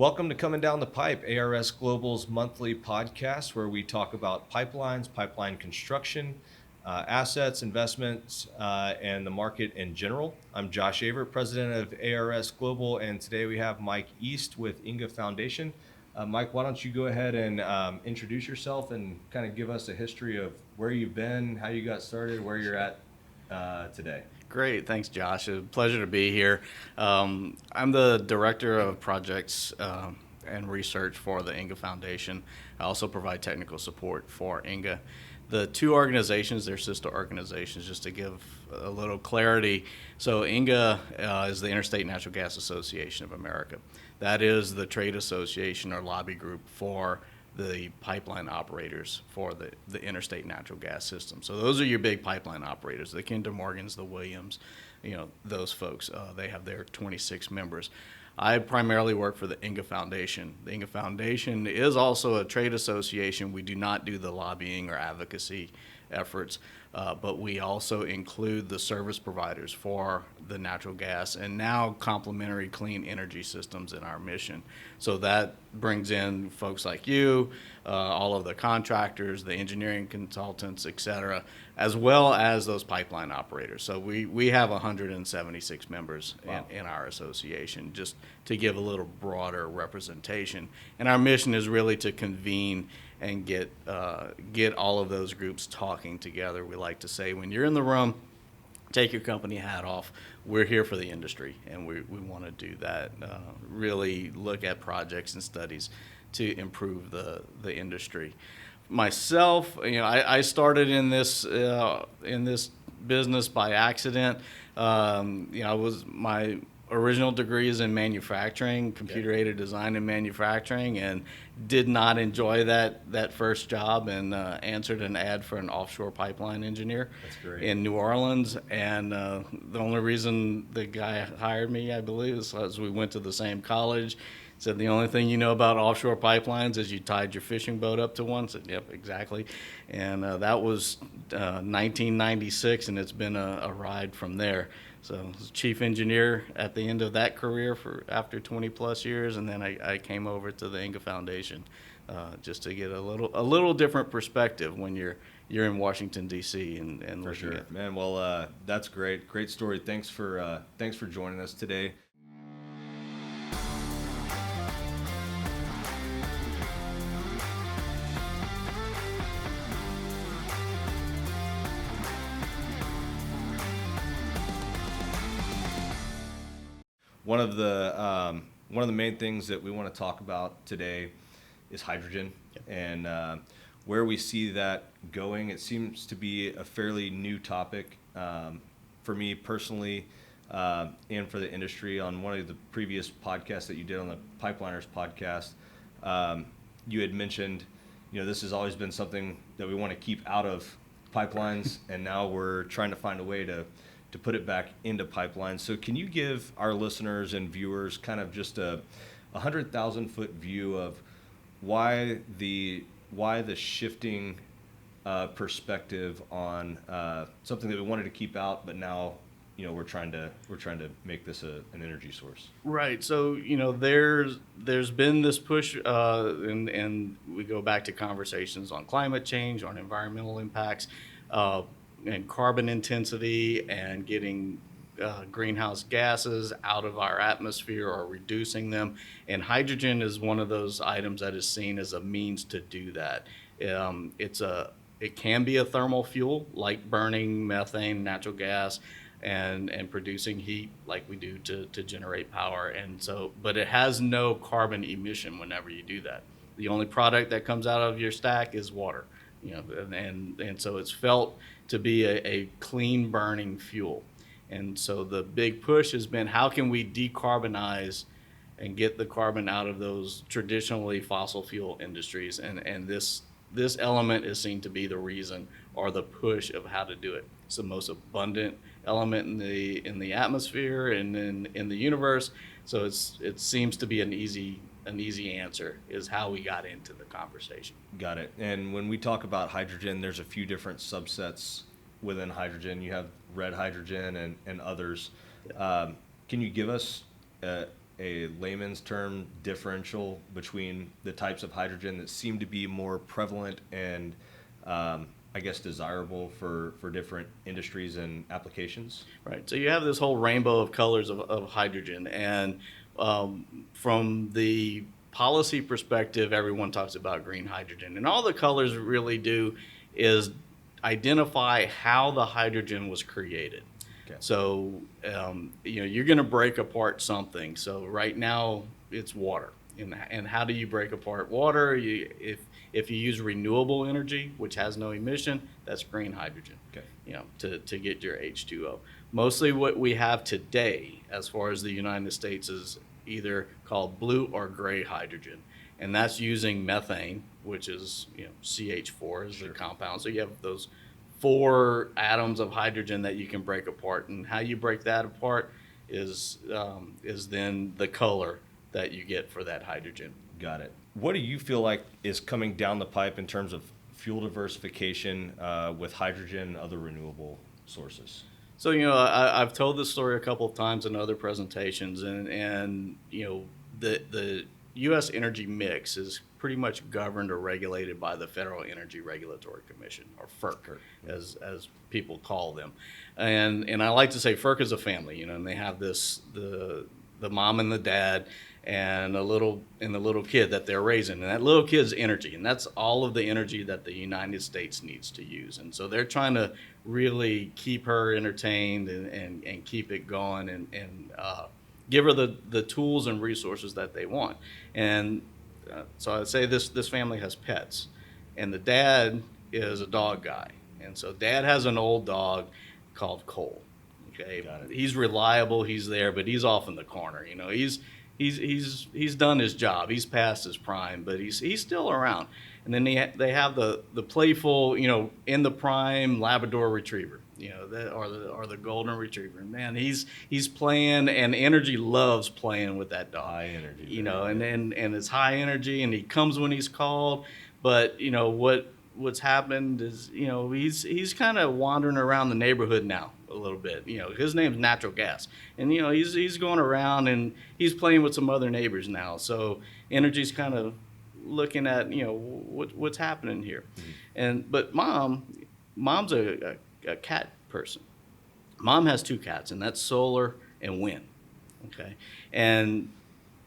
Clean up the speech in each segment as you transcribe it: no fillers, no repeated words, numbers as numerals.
Welcome to Coming Down the Pipe, ARS Global's monthly podcast where we talk about pipelines, pipeline construction, assets, investments, and the market in general. I'm Josh Averitt, president of ARS Global, and today we have Mike Istre with INGAA Foundation. Mike, why don't you go ahead and introduce yourself and kind of give us a history of where you've been, how you got started, where you're at today. Great, thanks, Josh. It's a pleasure to be here. I'm the director of projects and research for the INGAA Foundation. I also provide technical support for INGAA. The two organizations, they're sister organizations, just to give a little clarity. So INGAA is the Interstate Natural Gas Association of America. That is the trade association or lobby group for the pipeline operators for the interstate natural gas system. So those are your big pipeline operators, the Kinder Morgans, the Williams, those folks. They have their 26 members. I primarily work for the INGAA Foundation. The INGAA Foundation is also a trade association. We do not do the lobbying or advocacy efforts, but we also include the service providers for the natural gas and now complementary clean energy systems in our mission. So that brings in folks like you, all of the contractors, the engineering consultants, et cetera, as well as those pipeline operators. So we have 176 members Wow. in our association, just to give a little broader representation. And our mission is really to convene and get all of those groups talking together. We like to say, when you're in the room, take your company hat off. We're here for the industry, and we want to do that. Really look at projects and studies to improve the industry. Myself, I started in this business by accident. My original degree is in manufacturing, computer-aided design and manufacturing, and did not enjoy that first job, and answered an ad for an offshore pipeline engineer. That's great. In New Orleans. And the only reason the guy hired me, I believe, is because we went to the same college. Said, the only thing you know about offshore pipelines is you tied your fishing boat up to one. Said, yep, exactly. And that was 1996, and it's been a ride from there. So I was chief engineer at the end of that career after 20 plus years, and then I came over to the INGAA Foundation just to get a little different perspective when you're in Washington D.C. and For looking sure, at. man. Well, that's great story. Thanks for joining us today. One of the main things that we want to talk about today is hydrogen. Yep. And where we see that going. It seems to be a fairly new topic for me personally and for the industry. On one of the previous podcasts that you did on the Pipeliners podcast, you had mentioned, this has always been something that we want to keep out of pipelines, and now we're trying to find a way to put it back into pipelines. So can you give our listeners and viewers kind of just a 100,000-foot view of why the shifting perspective on something that we wanted to keep out, but now we're trying to make this an energy source. Right. So there's been this push, and we go back to conversations on climate change, on environmental impacts, and carbon intensity, and getting greenhouse gases out of our atmosphere or reducing them. And hydrogen is one of those items that is seen as a means to do that. It can be a thermal fuel, like burning methane, natural gas, and producing heat like we do to generate power. And so, but it has no carbon emission whenever you do that. The only product that comes out of your stack is water. And so it's felt to be a clean burning fuel. And so the big push has been, how can we decarbonize and get the carbon out of those traditionally fossil fuel industries? And this element is seen to be the reason, or the push of how to do it. It's the most abundant element in the atmosphere and in the universe. So it seems to be an easy answer, is how we got into the conversation. Got it. And when we talk about hydrogen, there's a few different subsets within hydrogen. You have red hydrogen and others. Yeah. Can you give us a layman's term differential between the types of hydrogen that seem to be more prevalent and I guess desirable for different industries and applications? Right. So you have this whole rainbow of colors of hydrogen. And from the policy perspective, everyone talks about green hydrogen. And all the colors really do is identify how the hydrogen was created. Okay. So, you're going to break apart something. So right now it's water. And how do you break apart water? If you use renewable energy, which has no emission, that's green hydrogen. Okay. To get your H2O. Mostly what we have today, as far as the United States, is either called blue or gray hydrogen. And that's using methane, which is, CH4 is the compound. So you have those 4 atoms of hydrogen that you can break apart. And how you break that apart is then the color that you get for that hydrogen. Got it. What do you feel like is coming down the pipe in terms of fuel diversification with hydrogen and other renewable sources? So, I've told this story a couple of times in other presentations, and the U.S. energy mix is pretty much governed or regulated by the Federal Energy Regulatory Commission, or FERC, as people call them. And I like to say FERC is a family, and they have the mom and the dad and the little kid that they're raising, and that little kid's energy, and that's all of the energy that the United States needs to use. And so they're trying to really keep her entertained and keep it going and give her the tools and resources that they want. And so I'd say this family has pets, and the dad is a dog guy, and so dad has an old dog called Cole. Okay, he's reliable, he's there, but he's off in the corner. He's done his job. He's past his prime, but he's still around. And then they have the playful, in the prime Labrador Retriever, or the Golden Retriever. And man, he's playing, and Energy loves playing with that dog. High energy. And it's high energy, and he comes when he's called. But what's happened is he's kind of wandering around the neighborhood now a little bit. His name's Natural Gas, and he's going around and he's playing with some other neighbors now. So Energy's kind of looking at what's happening here. Mm-hmm. But mom's a cat person. Mom has 2 cats, and that's Solar and Wind. Okay, and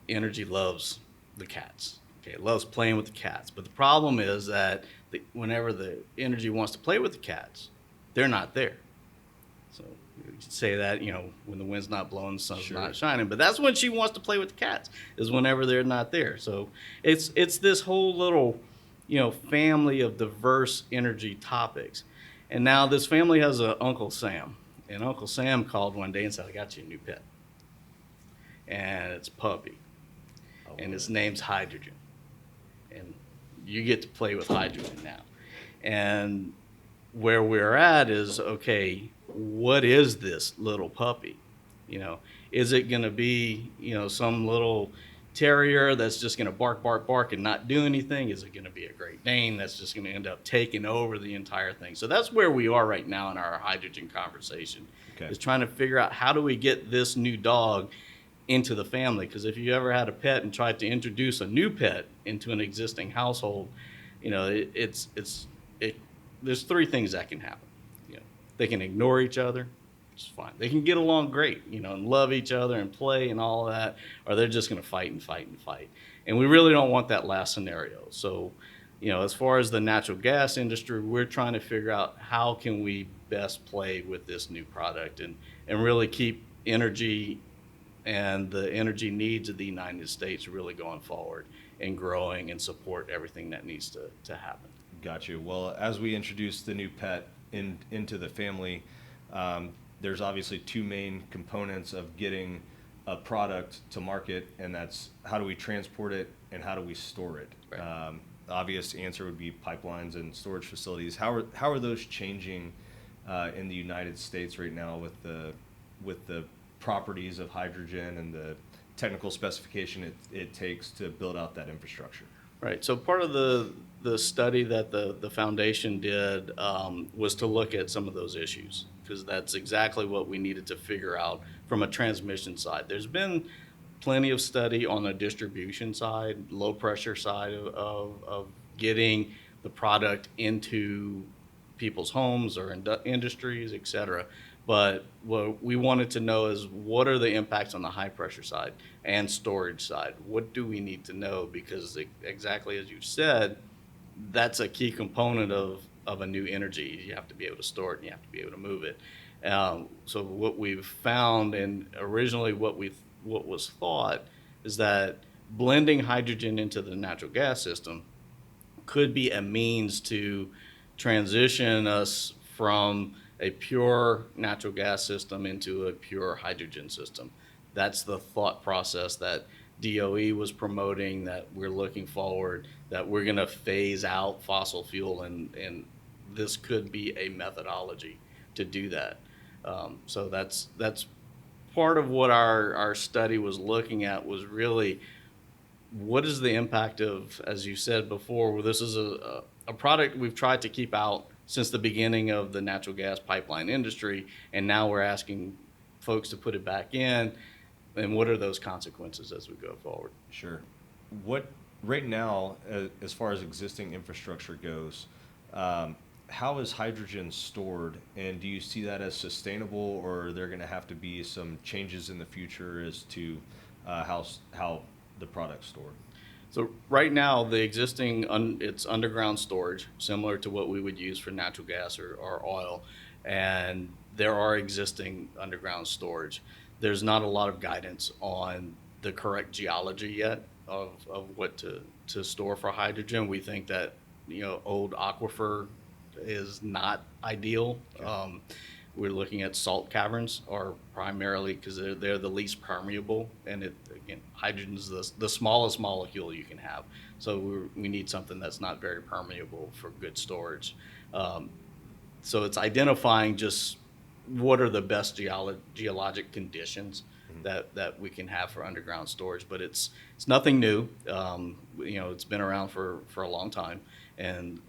Energy loves the cats. Okay, it loves playing with the cats. But the problem is that whenever the Energy wants to play with the cats, they're not there. So you could say that, when the wind's not blowing, the sun's not shining. But that's when she wants to play with the cats, is whenever they're not there. So it's this whole little, family of diverse energy topics. And now this family has an Uncle Sam. And Uncle Sam called one day and said, I got you a new pet. And it's a puppy. And his name's Hydrogen. And you get to play with hydrogen now. And where we're at is, okay, what is this little puppy? Is it going to be, some little terrier that's just going to bark, bark, bark and not do anything? Is it going to be a Great Dane that's just going to end up taking over the entire thing? So that's where we are right now in our hydrogen conversation, is trying to figure out how do we get this new dog into the family. Because if you ever had a pet and tried to introduce a new pet into an existing household, there's 3 things that can happen. They can ignore each other, which is fine. They can get along great, and love each other and play and all of that, or they're just going to fight and fight and fight. And we really don't want that last scenario. So, as far as the natural gas industry, we're trying to figure out how can we best play with this new product and really keep energy and the energy needs of the United States really going forward and growing and support everything that needs to happen. Got you. Well, as we introduce the new pet into the family, there's obviously 2 main components of getting a product to market, and that's how do we transport it and how do we store it. Right. The obvious answer would be pipelines and storage facilities. How are those changing in the United States right now with the properties of hydrogen and the technical specification it takes to build out that infrastructure? Right. So part of the study that the foundation did was to look at some of those issues, because that's exactly what we needed to figure out from a transmission side. There's been plenty of study on the distribution side, low pressure side of getting the product into people's homes or industries, et cetera. But what we wanted to know is what are the impacts on the high pressure side and storage side? What do we need to know? Because exactly as you said, that's a key component of a new energy. You have to be able to store it and you have to be able to move it. So what we've found, and originally what was thought, is that blending hydrogen into the natural gas system could be a means to transition us from a pure natural gas system into a pure hydrogen system. That's the thought process that DOE was promoting, that we're looking forward, that we're going to phase out fossil fuel, and this could be a methodology to do that. So that's part of what our study was looking at, was really what is the impact of, as you said before, this is a product we've tried to keep out since the beginning of the natural gas pipeline industry, and now we're asking folks to put it back in, and what are those consequences as we go forward? Sure. What right now, as far as existing infrastructure goes, how is hydrogen stored, and do you see that as sustainable, or are there going to have to be some changes in the future as to how the product's stored? So right now, the existing, it's underground storage, similar to what we would use for natural gas or oil, and there are existing underground storage. There's not a lot of guidance on the correct geology yet of what to store for hydrogen. We think that, old aquifer is not ideal. Okay. We're looking at salt caverns, or primarily because they're the least permeable, and hydrogen is the smallest molecule you can have. So we need something that's not very permeable for good storage. So it's identifying just what are the best geologic conditions that we can have for underground storage, but it's nothing new. It's been around for a long time, and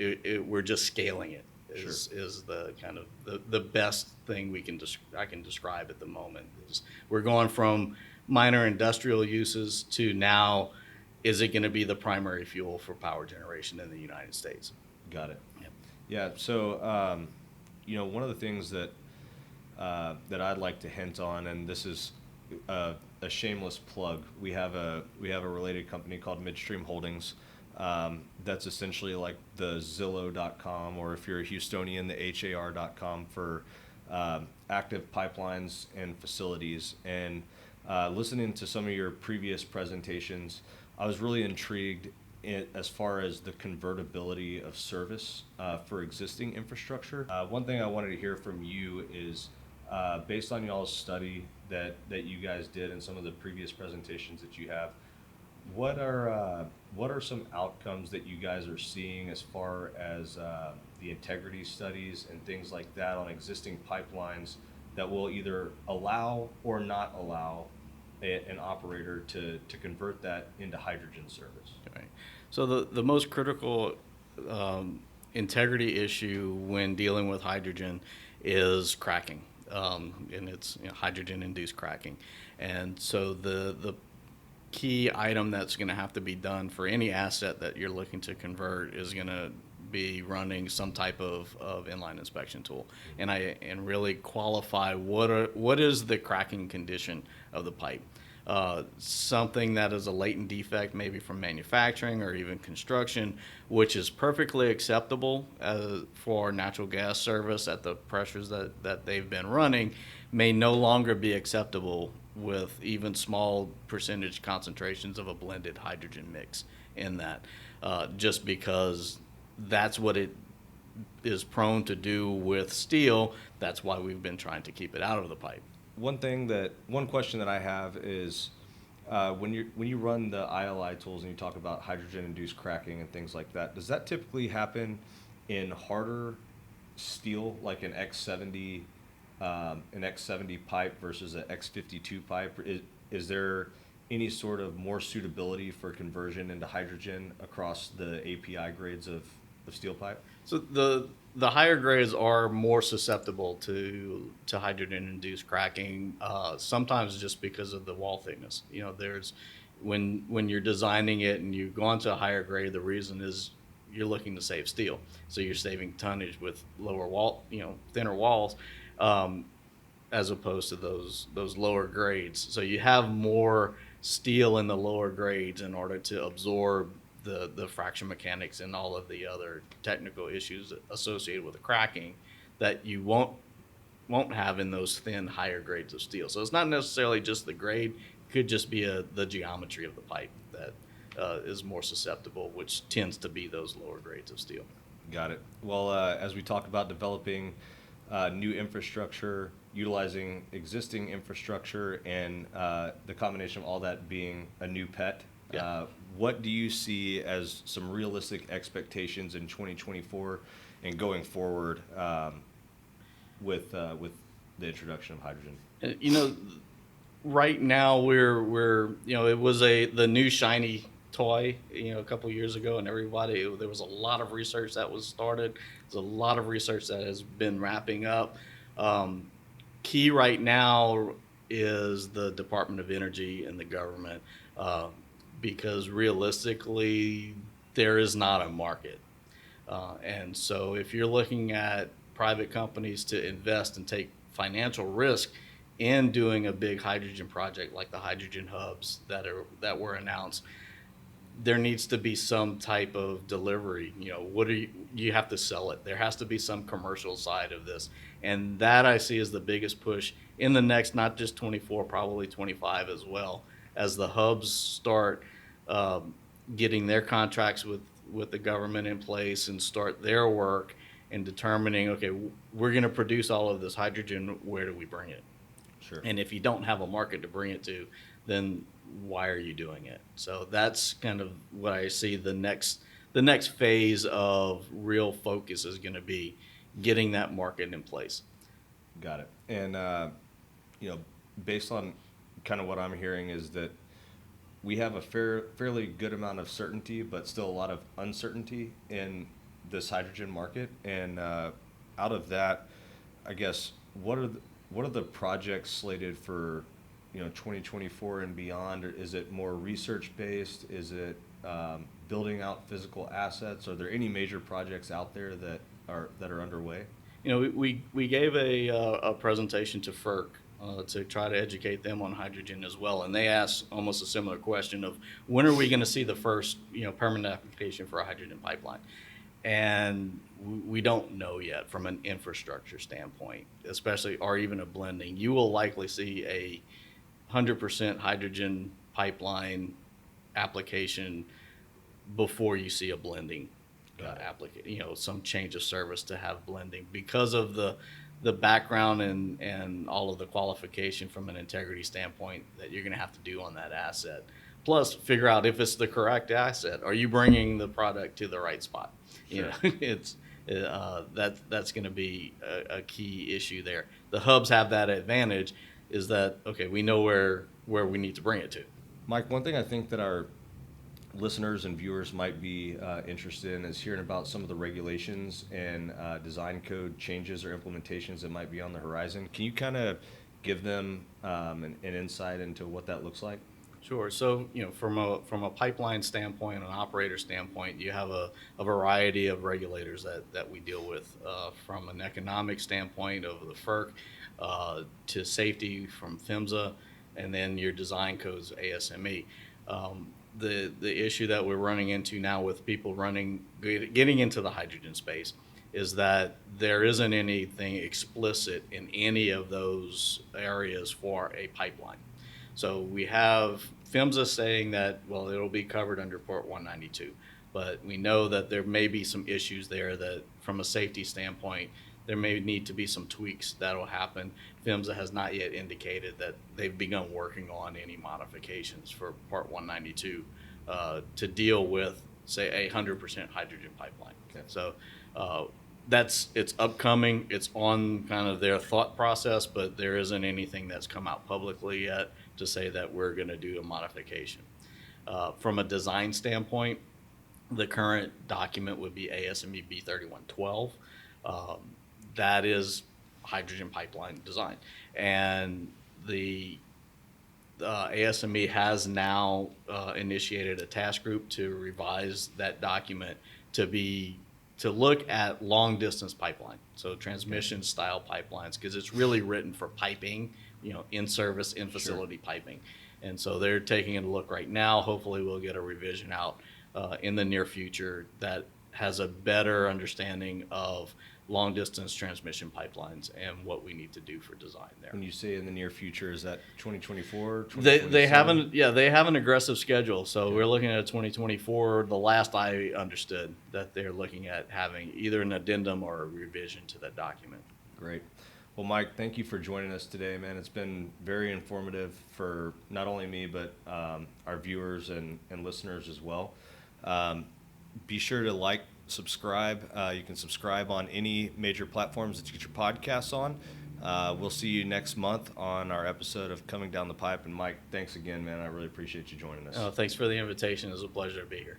we're just scaling it. Is the kind of the best thing I can describe at the moment. We're going from minor industrial uses to now, is it going to be the primary fuel for power generation in the United States? Got it. Yep. Yeah. So one of the things that I'd like to hint on, and this is a shameless plug. We have a related company called Midstream Holdings. That's essentially like the Zillow.com, or if you're a Houstonian, the HAR.com for active pipelines and facilities. And listening to some of your previous presentations, I was really intrigued as far as the convertibility of service for existing infrastructure. One thing I wanted to hear from you is, based on y'all's study that you guys did and some of the previous presentations that you have, what are some outcomes that you guys are seeing as far as the integrity studies and things like that on existing pipelines that will either allow or not allow an operator to convert that into hydrogen service? Right. So the most critical integrity issue when dealing with hydrogen is cracking, and it's hydrogen-induced cracking. And so the key item that's going to have to be done for any asset that you're looking to convert is going to be running some type of inline inspection tool, and really qualify what is the cracking condition of the pipe. Something that is a latent defect, maybe from manufacturing or even construction, which is perfectly acceptable for natural gas service at the pressures that they've been running, may no longer be acceptable with even small percentage concentrations of a blended hydrogen mix in that, just because that's what it is prone to do with steel. That's why we've been trying to keep it out of the pipe. One question that I have is, when you run the ILI tools and you talk about hydrogen-induced cracking and things like that, does that typically happen in harder steel, like an X70 pipe versus an X52 pipe? Is there any sort of more suitability for conversion into hydrogen across the API grades of steel pipe? So the higher grades are more susceptible to hydrogen-induced cracking, sometimes just because of the wall thickness. There's when you're designing it and you go onto a higher grade, the reason is you're looking to save steel. So you're saving tonnage with lower wall, thinner walls, as opposed to those lower grades. So you have more steel in the lower grades in order to absorb the fraction mechanics and all of the other technical issues associated with the cracking that you won't have in those thin higher grades of steel. So it's not necessarily just the grade; it could just be the geometry of the pipe that is more susceptible, which tends to be those lower grades of steel. Got it. Well, as we talk about developing new infrastructure, utilizing existing infrastructure, and the combination of all that being a new pet, Yeah. what do you see as some realistic expectations in 2024 and going forward with the introduction of hydrogen? Right now we're it was the new shiny toy a couple years ago, and there was a lot of research that was started. There's a lot of research that has been wrapping up. Key right now is the Department of Energy and the government, because realistically there is not a market, and so if you're looking at private companies to invest and take financial risk in doing a big hydrogen project like the hydrogen hubs that were announced, there needs to be some type of delivery. You have to sell it. There has to be some commercial side of this. And that I see as the biggest push in the next, not just 24, probably 25 as well, as the hubs start getting their contracts with the government in place and start their work and determining, okay, we're going to produce all of this hydrogen, where do we bring it? Sure. And if you don't have a market to bring it to, then why are you doing it? So that's kind of what I see the next phase of real focus is going to be getting that market in place. Got it. And based on kind of what I'm hearing is that we have a fairly good amount of certainty, but still a lot of uncertainty in this hydrogen market. And out of that, I guess, what are the projects slated for 2024 and beyond? Or is it more research based? Is it building out physical assets? Are there any major projects out there that are underway? We gave a presentation to FERC to try to educate them on hydrogen as well, and they asked almost a similar question of when are we going to see the first permanent application for a hydrogen pipeline, and we don't know yet from an infrastructure standpoint, especially or even a blending. You will likely see a 100% hydrogen pipeline application before you see a blending application. Some change of service to have blending because of the background and all of the qualification from an integrity standpoint that you're going to have to do on that asset. Plus, figure out if it's the correct asset. Are you bringing the product to the right spot? Sure. It's that's going to be a key issue there. The hubs have that advantage. Is that okay? We know where we need to bring it to. Mike, one thing I think that our listeners and viewers might be interested in is hearing about some of the regulations and design code changes or implementations that might be on the horizon. Can you kind of give them an insight into what that looks like? Sure. So, from a pipeline standpoint, an operator standpoint, you have a variety of regulators that we deal with, from an economic standpoint of the FERC, to safety from PHMSA, and then your design codes, ASME. The issue that we're running into now with people getting into the hydrogen space is that there isn't anything explicit in any of those areas for a pipeline. So we have PHMSA saying that, well, it'll be covered under Port 192, but we know that there may be some issues there that from a safety standpoint, there may need to be some tweaks that'll happen. PHMSA has not yet indicated that they've begun working on any modifications for Part 192 to deal with, say, a 100% hydrogen pipeline. Okay. So it's upcoming. It's on kind of their thought process, but there isn't anything that's come out publicly yet to say that we're going to do a modification. From a design standpoint, The current document would be ASME B3112. That is hydrogen pipeline design. And the ASME has now initiated a task group to revise that document to look at long distance pipeline, so transmission style pipelines, because it's really written for piping, in service, in facility piping. And so they're taking a look right now. Hopefully we'll get a revision out in the near future that has a better understanding of long distance transmission pipelines and what we need to do for design there. When you say in the near future, is that 2024, They have an aggressive schedule. So we're looking at 2024. The last I understood that they're looking at having either an addendum or a revision to that document. Great. Well, Mike, thank you for joining us today, man. It's been very informative for not only me, but our viewers and listeners as well. Be sure to like, subscribe. You can subscribe on any major platforms that you get your podcasts on. We'll see you next month on our episode of Coming Down the Pipe. And Mike, thanks again, man. I really appreciate you joining us. Thanks for the invitation. It was a pleasure to be here.